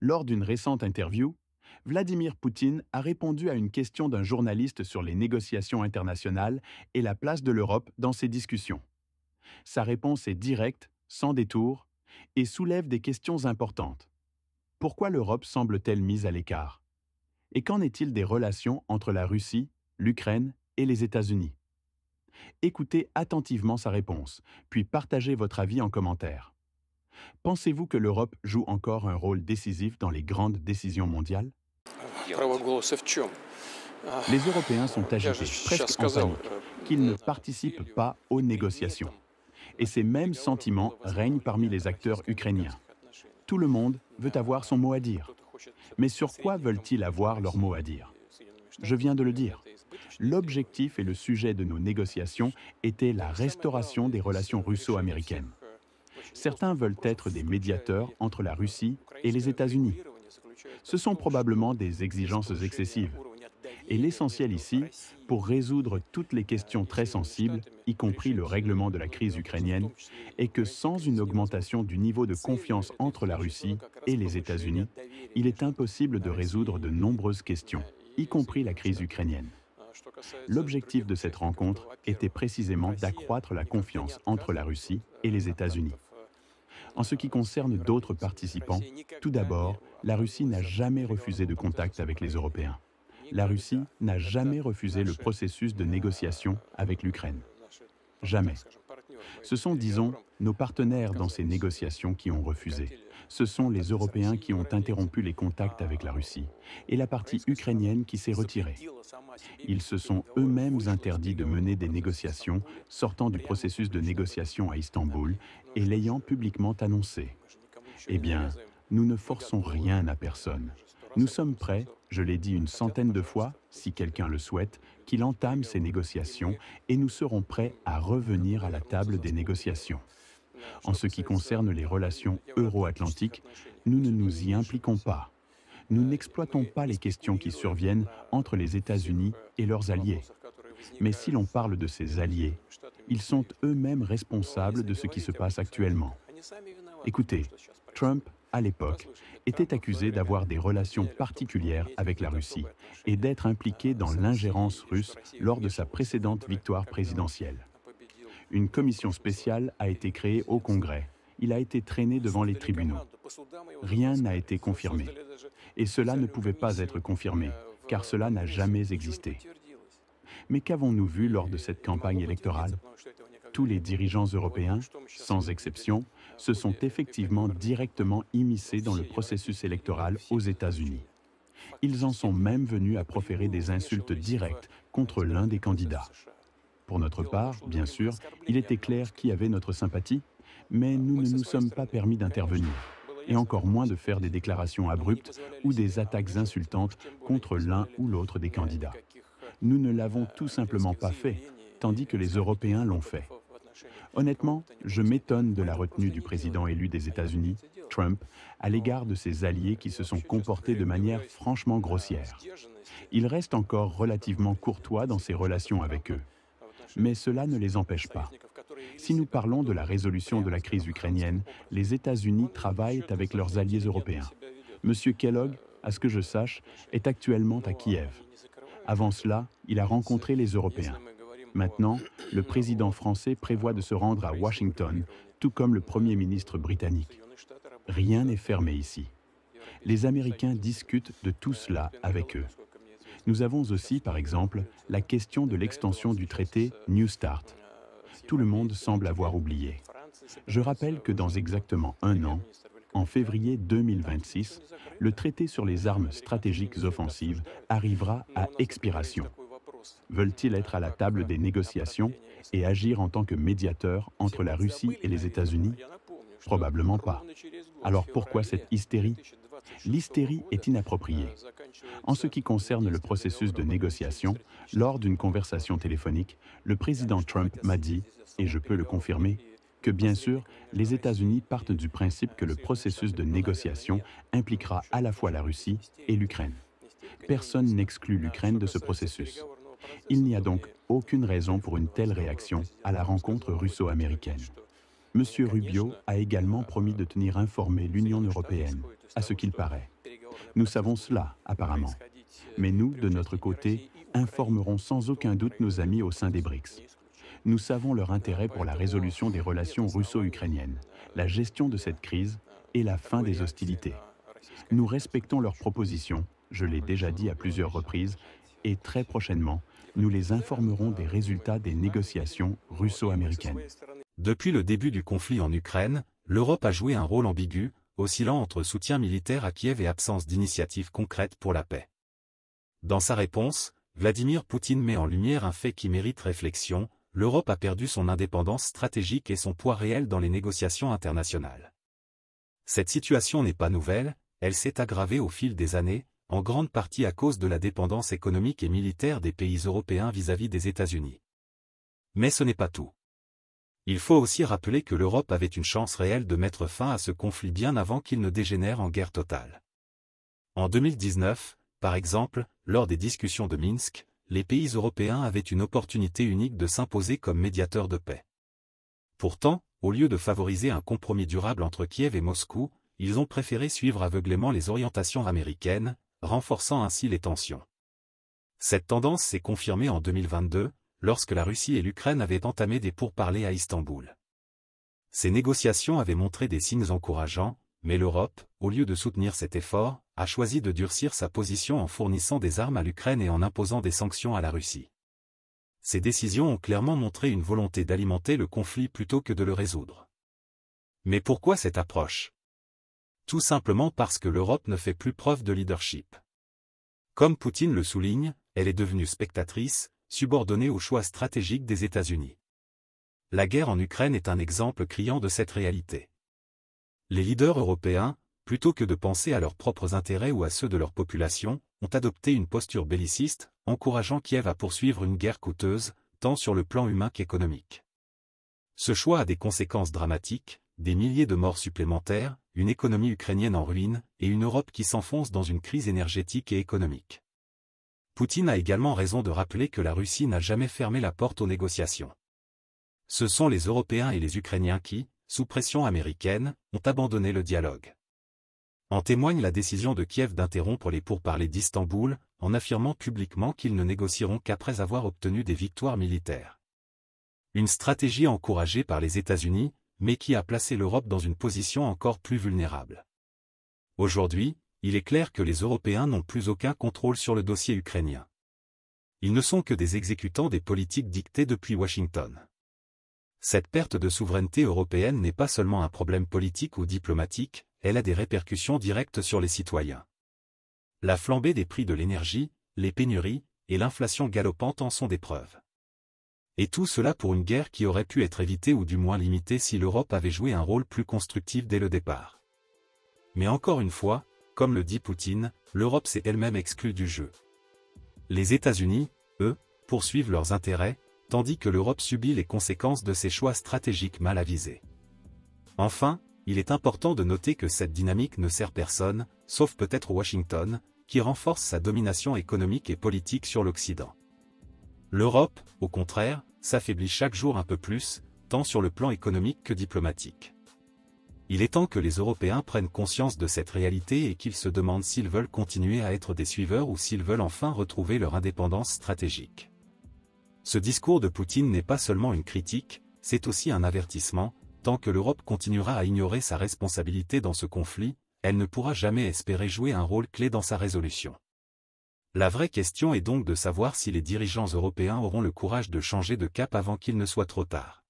Lors d'une récente interview, Vladimir Poutine a répondu à une question d'un journaliste sur les négociations internationales et la place de l'Europe dans ces discussions. Sa réponse est directe, sans détour, et soulève des questions importantes. Pourquoi l'Europe semble-t-elle mise à l'écart? Et qu'en est-il des relations entre la Russie, l'Ukraine et les États-Unis? Écoutez attentivement sa réponse, puis partagez votre avis en commentaire. Pensez-vous que l'Europe joue encore un rôle décisif dans les grandes décisions mondiales? Право голоса в чем? Les Européens sont Я же agités, сейчас presque en сказал, panique, qu'ils ne participent pas aux négociations. Et ces mêmes sentiments règnent parmi les acteurs ukrainiens. Tout le monde veut avoir son mot à dire. Mais sur quoi veulent-ils avoir leur mot à dire? Je viens de le dire. L'objectif et le sujet de nos négociations étaient la restauration des relations russo-américaines. Certains veulent être des médiateurs entre la Russie et les États-Unis. Ce sont probablement des exigences excessives. Et l'essentiel ici, pour résoudre toutes les questions très sensibles, y compris le règlement de la crise ukrainienne, est que sans une augmentation du niveau de confiance entre la Russie et les États-Unis, il est impossible de résoudre de nombreuses questions, y compris la crise ukrainienne. L'objectif de cette rencontre était précisément d'accroître la confiance entre la Russie et les États-Unis. En ce qui concerne d'autres participants, tout d'abord, la Russie n'a jamais refusé de contact avec les Européens. La Russie n'a jamais refusé le processus de négociation avec l'Ukraine. Jamais. Ce sont, disons, nos partenaires dans ces négociations qui ont refusé. Ce sont les Européens qui ont interrompu les contacts avec la Russie et la partie ukrainienne qui s'est retirée. Ils se sont eux-mêmes interdits de mener des négociations sortant du processus de négociation à Istanbul et l'ayant publiquement annoncé. Eh bien, nous ne forçons rien à personne. Nous sommes prêts, je l'ai dit une centaine de fois, si quelqu'un le souhaite, qu'il entame ces négociations et nous serons prêts à revenir à la table des négociations. En ce qui concerne les relations euro-atlantiques, nous ne nous y impliquons pas. Nous n'exploitons pas les questions qui surviennent entre les États-Unis et leurs alliés. Mais si l'on parle de ces alliés, ils sont eux-mêmes responsables de ce qui se passe actuellement. Écoutez, Trump, à l'époque, était accusé d'avoir des relations particulières avec la Russie et d'être impliqué dans l'ingérence russe lors de sa précédente victoire présidentielle. Une commission spéciale a été créée au Congrès. Il a été traîné devant les tribunaux. Rien n'a été confirmé. Et cela ne pouvait pas être confirmé, car cela n'a jamais existé. Mais qu'avons-nous vu lors de cette campagne électorale? Tous les dirigeants européens, sans exception, se sont effectivement directement immiscés dans le processus électoral aux États-Unis. Ils en sont même venus à proférer des insultes directes contre l'un des candidats. Pour notre part, bien sûr, il était clair qui avait notre sympathie, mais nous ne nous sommes pas permis d'intervenir, et encore moins de faire des déclarations abruptes ou des attaques insultantes contre l'un ou l'autre des candidats. Nous ne l'avons tout simplement pas fait, tandis que les Européens l'ont fait. Honnêtement, je m'étonne de la retenue du président élu des États-Unis, Trump, à l'égard de ses alliés qui se sont comportés de manière franchement grossière. Il reste encore relativement courtois dans ses relations avec eux. Mais cela ne les empêche pas. Si nous parlons de la résolution de la crise ukrainienne, les États-Unis travaillent avec leurs alliés européens. M. Kellogg, à ce que je sache, est actuellement à Kiev. Avant cela, il a rencontré les Européens. Maintenant, le président français prévoit de se rendre à Washington, tout comme le Premier ministre britannique. Rien n'est fermé ici. Les Américains discutent de tout cela avec eux. Nous avons aussi, par exemple, la question de l'extension du traité New START. Tout le monde semble avoir oublié. Je rappelle que dans exactement un an, en février 2026, le traité sur les armes stratégiques offensives arrivera à expiration. Veulent-ils être à la table des négociations et agir en tant que médiateurs entre la Russie et les États-Unis? Probablement pas. Alors pourquoi cette hystérie? L'hystérie est inappropriée. En ce qui concerne le processus de négociation, lors d'une conversation téléphonique, le président Trump m'a dit, et je peux le confirmer, que bien sûr, les États-Unis partent du principe que le processus de négociation impliquera à la fois la Russie et l'Ukraine. Personne n'exclut l'Ukraine de ce processus. Il n'y a donc aucune raison pour une telle réaction à la rencontre russo-américaine. M. Rubio a également promis de tenir informée l'Union européenne, à ce qu'il paraît. Nous savons cela, apparemment. Mais nous, de notre côté, informerons sans aucun doute nos amis au sein des BRICS. Nous savons leur intérêt pour la résolution des relations russo-ukrainiennes, la gestion de cette crise et la fin des hostilités. Nous respectons leurs propositions, je l'ai déjà dit à plusieurs reprises, et très prochainement, nous les informerons des résultats des négociations russo-américaines. Depuis le début du conflit en Ukraine, l'Europe a joué un rôle ambigu, oscillant entre soutien militaire à Kiev et absence d'initiatives concrètes pour la paix. Dans sa réponse, Vladimir Poutine met en lumière un fait qui mérite réflexion: l'Europe a perdu son indépendance stratégique et son poids réel dans les négociations internationales. Cette situation n'est pas nouvelle, elle s'est aggravée au fil des années, en grande partie à cause de la dépendance économique et militaire des pays européens vis-à-vis des États-Unis. Mais ce n'est pas tout. Il faut aussi rappeler que l'Europe avait une chance réelle de mettre fin à ce conflit bien avant qu'il ne dégénère en guerre totale. En 2019, par exemple, lors des discussions de Minsk, les pays européens avaient une opportunité unique de s'imposer comme médiateurs de paix. Pourtant, au lieu de favoriser un compromis durable entre Kiev et Moscou, ils ont préféré suivre aveuglément les orientations américaines, renforçant ainsi les tensions. Cette tendance s'est confirmée en 2022, lorsque la Russie et l'Ukraine avaient entamé des pourparlers à Istanbul. Ces négociations avaient montré des signes encourageants, mais l'Europe, au lieu de soutenir cet effort, a choisi de durcir sa position en fournissant des armes à l'Ukraine et en imposant des sanctions à la Russie. Ces décisions ont clairement montré une volonté d'alimenter le conflit plutôt que de le résoudre. Mais pourquoi cette approche? Tout simplement parce que l'Europe ne fait plus preuve de leadership. Comme Poutine le souligne, elle est devenue spectatrice, subordonnée aux choix stratégiques des États-Unis. La guerre en Ukraine est un exemple criant de cette réalité. Les leaders européens, plutôt que de penser à leurs propres intérêts ou à ceux de leur population, ont adopté une posture belliciste, encourageant Kiev à poursuivre une guerre coûteuse, tant sur le plan humain qu'économique. Ce choix a des conséquences dramatiques, des milliers de morts supplémentaires, une économie ukrainienne en ruine, et une Europe qui s'enfonce dans une crise énergétique et économique. Poutine a également raison de rappeler que la Russie n'a jamais fermé la porte aux négociations. Ce sont les Européens et les Ukrainiens qui, sous pression américaine, ont abandonné le dialogue. En témoigne la décision de Kiev d'interrompre les pourparlers d'Istanbul, en affirmant publiquement qu'ils ne négocieront qu'après avoir obtenu des victoires militaires. Une stratégie encouragée par les États-Unis, mais qui a placé l'Europe dans une position encore plus vulnérable. Aujourd'hui, il est clair que les Européens n'ont plus aucun contrôle sur le dossier ukrainien. Ils ne sont que des exécutants des politiques dictées depuis Washington. Cette perte de souveraineté européenne n'est pas seulement un problème politique ou diplomatique, elle a des répercussions directes sur les citoyens. La flambée des prix de l'énergie, les pénuries, et l'inflation galopante en sont des preuves. Et tout cela pour une guerre qui aurait pu être évitée ou du moins limitée si l'Europe avait joué un rôle plus constructif dès le départ. Mais encore une fois, comme le dit Poutine, l'Europe s'est elle-même exclue du jeu. Les États-Unis, eux, poursuivent leurs intérêts, tandis que l'Europe subit les conséquences de ses choix stratégiques mal avisés. Enfin, il est important de noter que cette dynamique ne sert personne, sauf peut-être Washington, qui renforce sa domination économique et politique sur l'Occident. L'Europe, au contraire, s'affaiblit chaque jour un peu plus, tant sur le plan économique que diplomatique. Il est temps que les Européens prennent conscience de cette réalité et qu'ils se demandent s'ils veulent continuer à être des suiveurs ou s'ils veulent enfin retrouver leur indépendance stratégique. Ce discours de Poutine n'est pas seulement une critique, c'est aussi un avertissement: tant que l'Europe continuera à ignorer sa responsabilité dans ce conflit, elle ne pourra jamais espérer jouer un rôle clé dans sa résolution. La vraie question est donc de savoir si les dirigeants européens auront le courage de changer de cap avant qu'il ne soit trop tard.